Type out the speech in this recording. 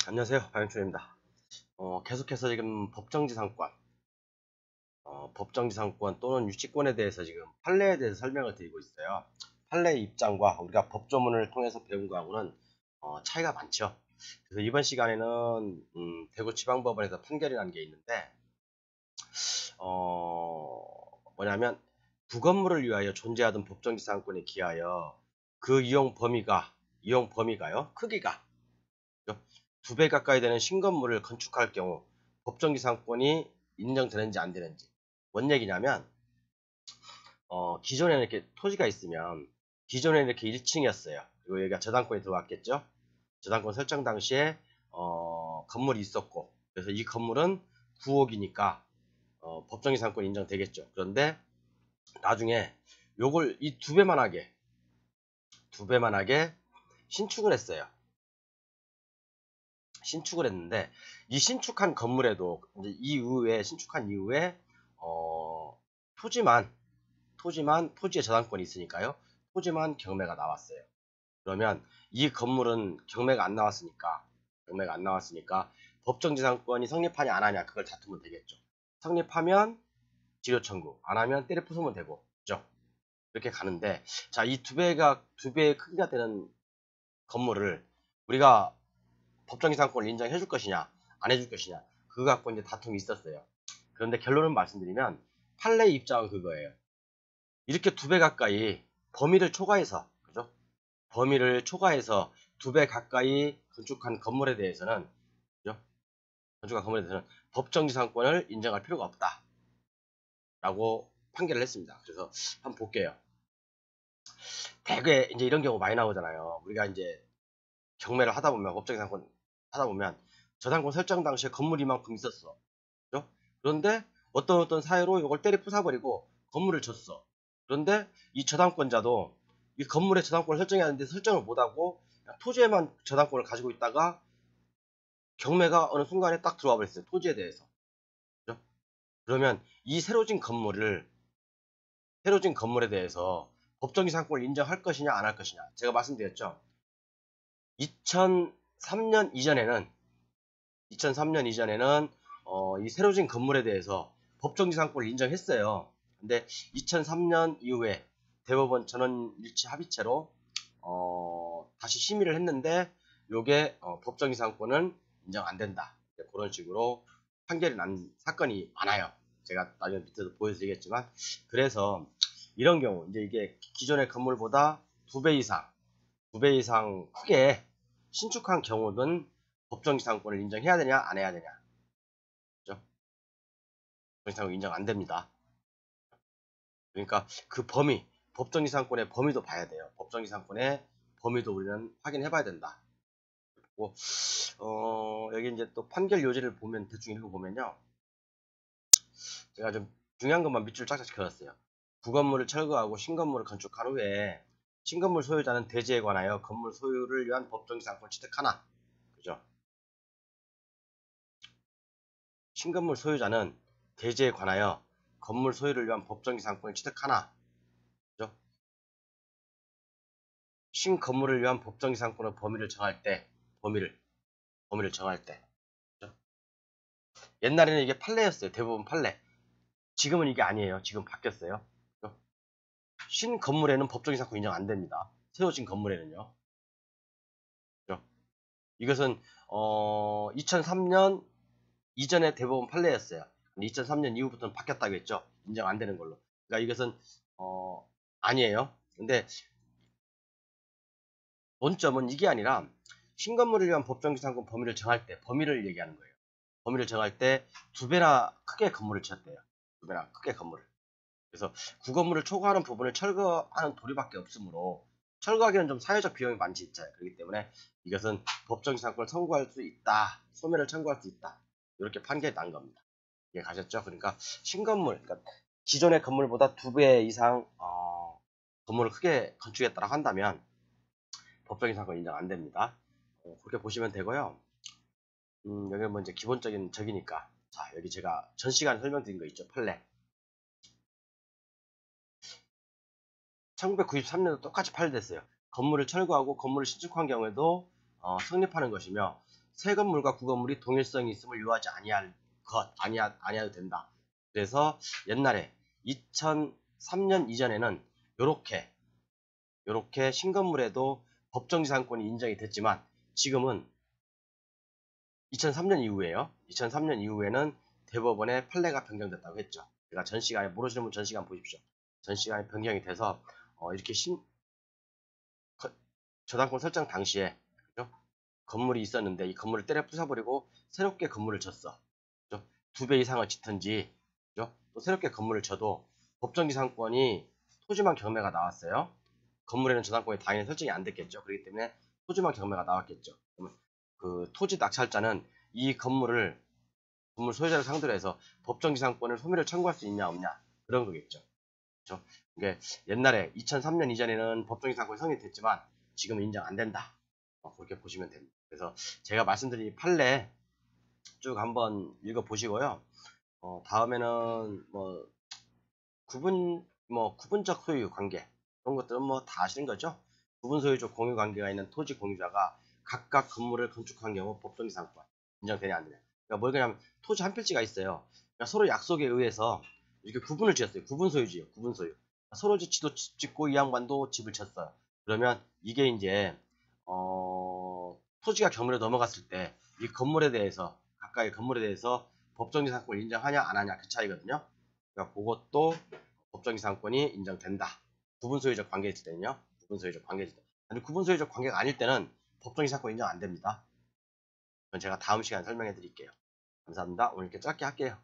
안녕하세요. 박영준입니다. 계속해서 지금 법정지상권 또는 유치권에 대해서 지금 판례에 대해서 설명을 드리고 있어요. 판례의 입장과 우리가 법조문을 통해서 배운 거하고는 차이가 많죠. 그래서 이번 시간에는 대구지방법원에서 판결이 난 게 있는데 뭐냐면 부건물을 위하여 존재하던 법정지상권에 기하여 그 이용 범위가요 크기가 2배 가까이 되는 신건물을 건축할 경우 법정지상권이 인정되는지 안 되는지. 뭔 얘기냐면 기존에는 이렇게 토지가 있으면 기존에는 이렇게 1층이었어요. 그리고 여기가 저당권이 들어왔겠죠. 저당권 설정 당시에 건물이 있었고, 그래서 이 건물은 9억이니까 법정지상권 인정되겠죠. 그런데 나중에 요걸 이 2배만 하게 신축을 했어요. 신축을 했는데 이 신축한 건물에도 이제 신축한 이후에 토지에 저당권이 있으니까요. 토지만 경매가 나왔어요. 그러면 이 건물은 경매가 안 나왔으니까 법정지상권이 성립하냐 안 하냐 그걸 다투면 되겠죠. 성립하면 지료 청구, 안 하면 때려 부수면 되고, 그죠? 이렇게 가는데, 자, 이 두 배의 크기가 되는 건물을 우리가 법정지상권을 인정해 줄 것이냐 안 해줄 것이냐 그거 갖고 이제 다툼이 있었어요. 그런데 결론을 말씀드리면 판례의 입장은 그거예요. 이렇게 2배 가까이 범위를 초과해서, 그죠? 범위를 초과해서 2배 가까이 건축한 건물에 대해서는, 그죠? 건축한 건물에 대해서는 법정지상권을 인정할 필요가 없다라고 판결을 했습니다. 그래서 한번 볼게요. 대개 이제 이런 경우 많이 나오잖아요. 우리가 이제 경매를 하다 보면 법정지상권 하다 보면 저당권 설정 당시에 건물이 이만큼 있었어. 그죠? 그런데 어떤 사유로 이걸 때려 부숴버리고 건물을 줬어. 그런데 이 저당권자도 이 건물에 저당권을 설정해야 하는데 설정을 못하고 토지에만 저당권을 가지고 있다가 경매가 어느 순간에 딱 들어와 버렸어요. 토지에 대해서. 그죠? 그러면 이 새로 진 건물에 대해서 법정지상권을 인정할 것이냐 안 할 것이냐. 제가 말씀드렸죠. 2003년 이전에는 이 새로 진 건물에 대해서 법정지상권을 인정했어요. 근데 2003년 이후에 대법원 전원일치 합의체로 다시 심의를 했는데 요게 법정지상권은 인정 안 된다. 그런 식으로 판결이 난 사건이 많아요. 제가 나중에 밑에서 보여드리겠지만, 그래서 이런 경우 이제 이게 기존의 건물보다 2배 이상 크게 신축한 경우는 법정지상권을 인정해야 되냐 안 해야 되냐, 그죠? 법정지상권 인정 안 됩니다. 그러니까 그 법정지상권의 범위도 봐야 돼요. 법정지상권의 범위도 우리는 확인해 봐야 된다. 그리고 여기 이제 또 판결 요지를 보면 대충 읽어보면요, 제가 좀 중요한 것만 밑줄 쫙쫙 그렸어요. 구건물을 철거하고 신건물을 건축한 후에 신건물 소유자는 대지에 관하여 건물 소유를 위한 법정지상권을 취득하나, 그죠? 신건물 소유자는 대지에 관하여 건물 소유를 위한 법정지상권을 취득하나, 그죠? 신건물을 위한 법정지상권의 범위를 정할 때, 범위를 정할 때, 그죠? 옛날에는 이게 판례였어요. 대부분 판례. 지금은 이게 아니에요. 지금 바뀌었어요. 그죠? 신건물에는 법정지상권 인정 안 됩니다. 세워진 건물에는요. 그죠? 이것은 2003년 이전에 대법원 판례였어요. 근데 2003년 이후부터는 바뀌었다고 했죠. 인정 안 되는 걸로. 그러니까 이것은 아니에요. 근데 본점은 이게 아니라 신건물을 위한 법정지상권 범위를 얘기하는 거예요. 범위를 정할 때 2배나 크게 건물을 지었대요. 2배나 크게 건물을. 그래서 구건물을 초과하는 부분을 철거하는 도리밖에 없으므로 철거하기는 좀 사회적 비용이 많이 있잖아요. 그렇기 때문에 이것은 법정지상권을 청구할 수 있다. 소멸을 청구할 수 있다. 이렇게 판결이 난 겁니다. 이해 가셨죠? 그러니까 그러니까 기존의 건물보다 2배 이상 건물을 크게 건축했다고 한다면 법정지상권 인정 안 됩니다. 그렇게 보시면 되고요. 여기 뭐 이제 기본적인 적이니까. 자, 여기 제가 전 시간에 설명드린 거 있죠. 판례. 1993년도 똑같이 판례됐어요. 건물을 철거하고 건물을 신축한 경우에도 성립하는 것이며, 새 건물과 구건물이 동일성이 있음을 요하지 아니해도 된다. 그래서 옛날에 2003년 이전에는 요렇게 신건물에도 법정지상권이 인정이 됐지만 지금은 2003년 이후에요. 2003년 이후에는 대법원의 판례가 변경됐다고 했죠. 제가 전 시간에 모르시는 분 전 시간 보십시오. 전 시간에 변경이 돼서 이렇게 저당권 설정 당시에 그죠? 건물이 있었는데 이 건물을 때려 부숴버리고 새롭게 건물을 졌어. 그죠? 2배 이상을 짓든지 그죠? 또 새롭게 건물을 져도 법정지상권이 토지만 경매가 나왔어요. 건물에는 저당권이 당연히 설정이 안 됐겠죠. 그렇기 때문에 토지만 경매가 나왔겠죠. 그러면 그 토지 낙찰자는 이 건물 소유자를 상대로 해서 법정지상권을 소멸을 청구할 수 있냐 없냐 그런 거겠죠. 그렇죠? 이게 옛날에 2003년 이전에는 법정지상권이 성립됐지만 지금은 인정 안 된다. 그렇게 보시면 됩니다. 그래서 제가 말씀드린 이 판례 쭉 한번 읽어 보시고요. 다음에는 구분적 소유 관계 그런 것들은 다 아시는 거죠. 구분 소유적 공유 관계가 있는 토지 공유자가 각각 건물을 건축한 경우 법정지상권 인정되냐 안 되냐. 그러니까 뭐냐면 토지 한 필지가 있어요. 그러니까 서로 약속에 의해서 이렇게 구분을 지었어요. 구분 소유지요. 구분 소유. 서로 지도 집 짓고 이 양반도 집을 쳤어요. 그러면 이게 이제 토지가 경물에 넘어갔을 때 이 건물에 대해서 각각의 건물에 대해서 법정지상권을 인정하냐 안 하냐 그 차이거든요. 그러니까 그것도 법정지상권이 인정된다. 구분소유적 관계일 때는요. 구분소유적 관계일 때. 아니 구분소유적 관계가 아닐 때는 법정지상권 인정 안 됩니다. 그건 제가 다음 시간에 설명해 드릴게요. 감사합니다. 오늘 이렇게 짧게 할게요.